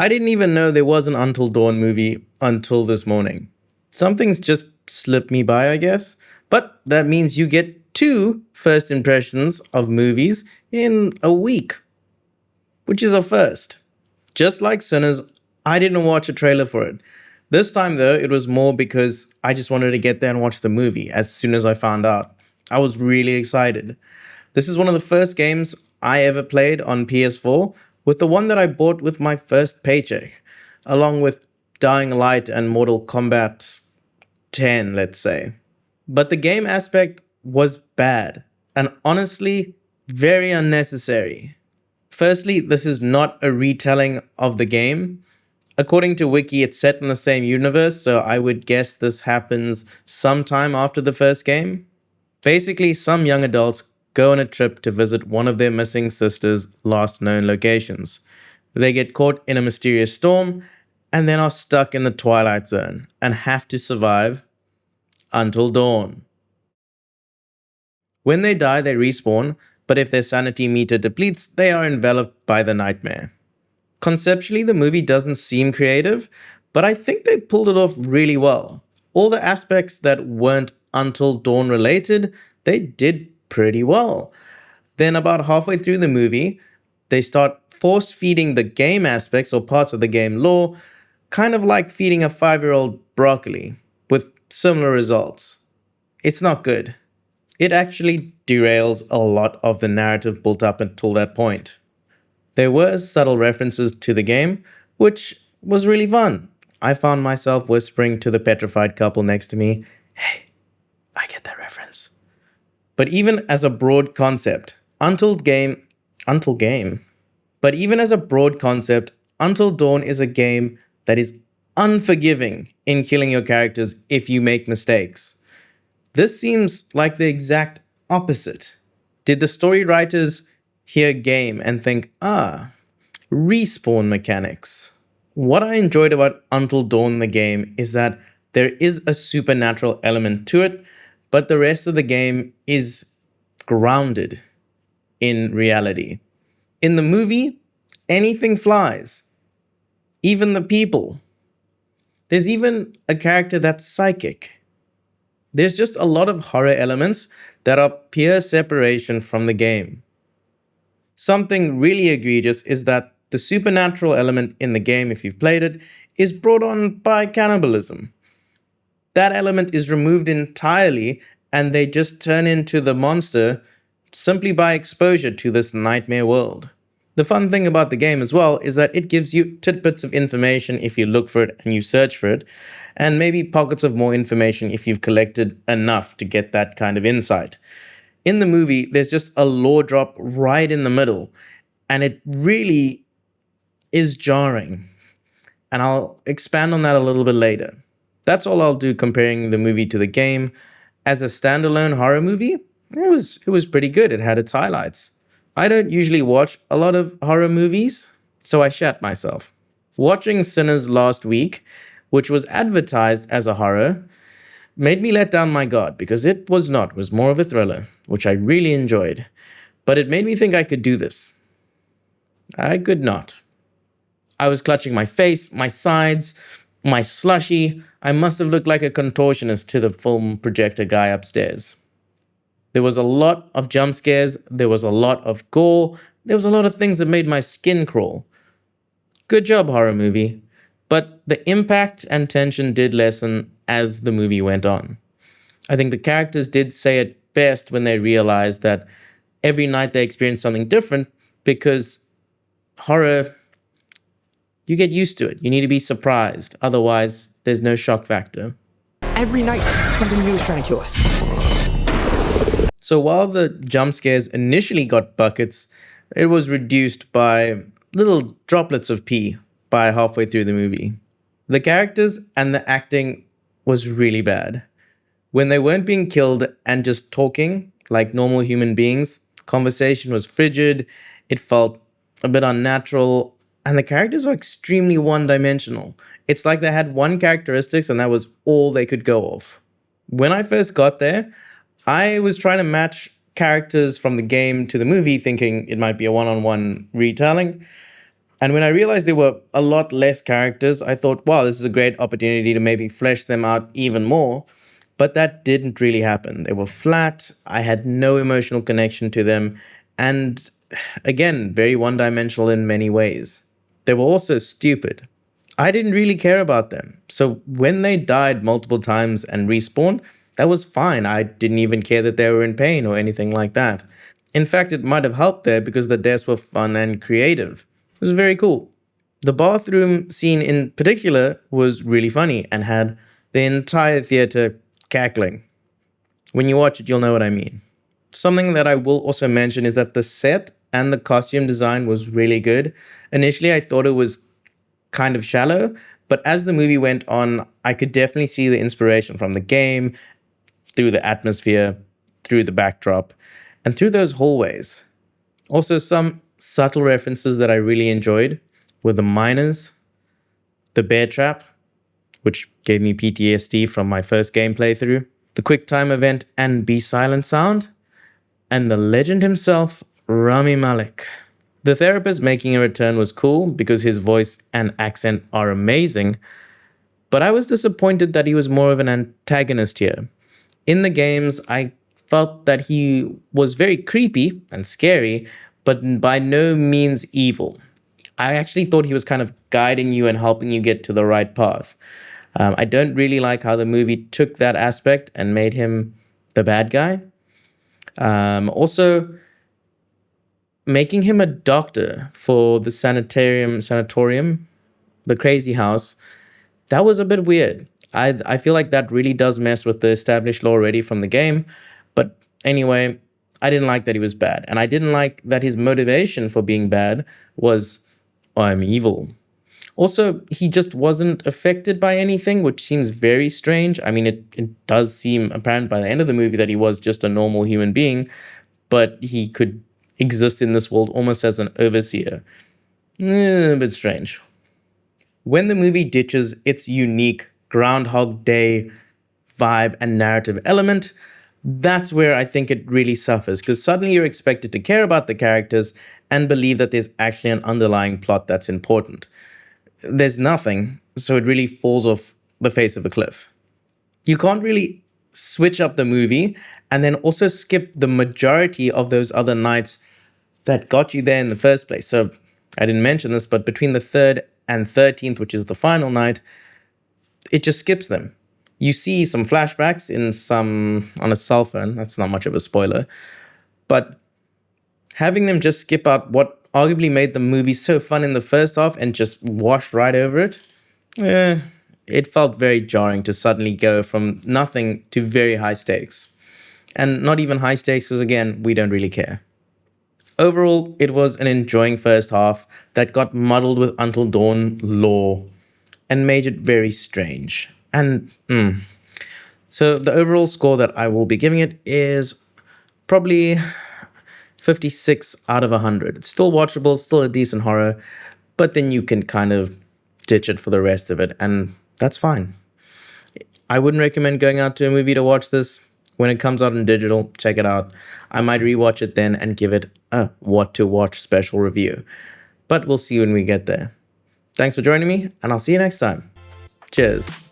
I didn't even know there was an Until Dawn movie until this morning. Something's just slipped me by, I guess. But that means you get two first impressions of movies in a week, which is a first. Just like Sinners, I didn't watch a trailer for it. This time, though, it was more because I just wanted to get there and watch the movie as soon as I found out. I was really excited. This is one of the first games I ever played on PS4, with the one that I bought with my first paycheck, along with Dying Light and Mortal Kombat 10, let's say. But the game aspect was bad, and honestly, very unnecessary. Firstly, this is not a retelling of the game. According to Wiki, it's set in the same universe, so I would guess this happens sometime after the first game. Basically, some young adults go on a trip to visit one of their missing sisters' last known locations. They get caught in a mysterious storm and then are stuck in the Twilight Zone and have to survive until dawn. When they die, they respawn, but if their sanity meter depletes, they are enveloped by the nightmare. Conceptually, the movie doesn't seem creative, but I think they pulled it off really well. All the aspects that weren't Until Dawn related, they did pretty well. Then about halfway through the movie, they start force feeding the game aspects or parts of the game lore, kind of like feeding a 5-year-old broccoli, with similar results. It's not good. It actually derails a lot of the narrative built up until that point. There were subtle references to the game, which was really fun. I found myself whispering to the petrified couple next to me, "Hey, I get that reference." But even as a broad concept, Until Dawn is a game that is unforgiving in killing your characters if you make mistakes. This seems like the exact opposite. Did the story writers hear game and think, respawn mechanics? What I enjoyed about Until Dawn the game is that there is a supernatural element to it, but the rest of the game is grounded in reality. In the movie, anything flies, even the people. There's even a character that's psychic. There's just a lot of horror elements that are pure separation from the game. Something really egregious is that the supernatural element in the game, if you've played it, is brought on by cannibalism. That element is removed entirely and they just turn into the monster simply by exposure to this nightmare world. The fun thing about the game as well is that it gives you tidbits of information if you look for it and you search for it, and maybe pockets of more information if you've collected enough to get that kind of insight. In the movie, there's just a lore drop right in the middle, and it really is jarring. And I'll expand on that a little bit later. That's all I'll do comparing the movie to the game. As a standalone horror movie, it was pretty good. It had its highlights. I don't usually watch a lot of horror movies, so I shat myself. Watching Sinners last week, which was advertised as a horror, made me let down my guard because it was not. It was more of a thriller, which I really enjoyed. But it made me think I could do this. I could not. I was clutching my face, my sides, my slushie. I must have looked like a contortionist to the film projector guy upstairs. There was a lot of jump scares, there was a lot of gore, there was a lot of things that made my skin crawl. Good job, horror movie. But the impact and tension did lessen as the movie went on. I think the characters did say it best when they realized that every night they experienced something different, because horror, you get used to it. You need to be surprised. Otherwise, there's no shock factor. Every night, something new is trying to kill us. So while the jump scares initially got buckets, it was reduced by little droplets of pee by halfway through the movie. The characters and the acting was really bad. When they weren't being killed and just talking like normal human beings, conversation was frigid, it felt a bit unnatural, and the characters are extremely one-dimensional. It's like they had one characteristics and that was all they could go off. When I first got there, I was trying to match characters from the game to the movie, thinking it might be a one-on-one retelling. And when I realized there were a lot less characters, I thought, wow, this is a great opportunity to maybe flesh them out even more. But that didn't really happen. They were flat, I had no emotional connection to them, and again, very one dimensional in many ways. They were also stupid. I didn't really care about them. So when they died multiple times and respawned, that was fine. I didn't even care that they were in pain or anything like that. In fact, it might have helped there because the deaths were fun and creative. It was very cool. The bathroom scene in particular was really funny and had the entire theater cackling. When you watch it, you'll know what I mean. Something that I will also mention is that the set and the costume design was really good. Initially, I thought it was kind of shallow, but as the movie went on, I could definitely see the inspiration from the game, through the atmosphere, through the backdrop, and through those hallways. Also, some subtle references that I really enjoyed were the miners, the bear trap, which gave me PTSD from my first game playthrough, the quick time event and be silent sound, and the legend himself, Rami Malek. The therapist making a return was cool because his voice and accent are amazing, but I was disappointed that he was more of an antagonist here. In the games, I felt that he was very creepy and scary, but by no means evil. I actually thought he was kind of guiding you and helping you get to the right path. I don't really like how the movie took that aspect and made him the bad guy. Also, making him a doctor for the sanatorium, the crazy house, that was a bit weird. I feel like that really does mess with the established lore already from the game. But anyway, I didn't like that he was bad. And I didn't like that his motivation for being bad was, I'm evil. Also, he just wasn't affected by anything, which seems very strange. I mean, it does seem apparent by the end of the movie that he was just a normal human being, but he could exist in this world almost as an overseer. A bit strange. When the movie ditches its unique Groundhog Day vibe and narrative element, that's where I think it really suffers, because suddenly you're expected to care about the characters and believe that there's actually an underlying plot that's important. There's nothing, so it really falls off the face of a cliff. You can't really switch up the movie and then also skip the majority of those other nights that got you there in the first place. So I didn't mention this, but between the 3rd and 13th, which is the final night, it just skips them. You see some flashbacks on a cell phone. That's not much of a spoiler. But having them just skip out what arguably made the movie so fun in the first half and just wash right over it, it felt very jarring to suddenly go from nothing to very high stakes. And not even high stakes because, again, we don't really care. Overall, it was an enjoying first half that got muddled with Until Dawn lore and made it very strange. And so the overall score that I will be giving it is probably 56 out of 100. It's still watchable, still a decent horror, but then you can kind of ditch it for the rest of it, and that's fine. I wouldn't recommend going out to a movie to watch this. When it comes out in digital, check it out. I might rewatch it then and give it a what to watch special review. But we'll see when we get there. Thanks for joining me, and I'll see you next time. Cheers.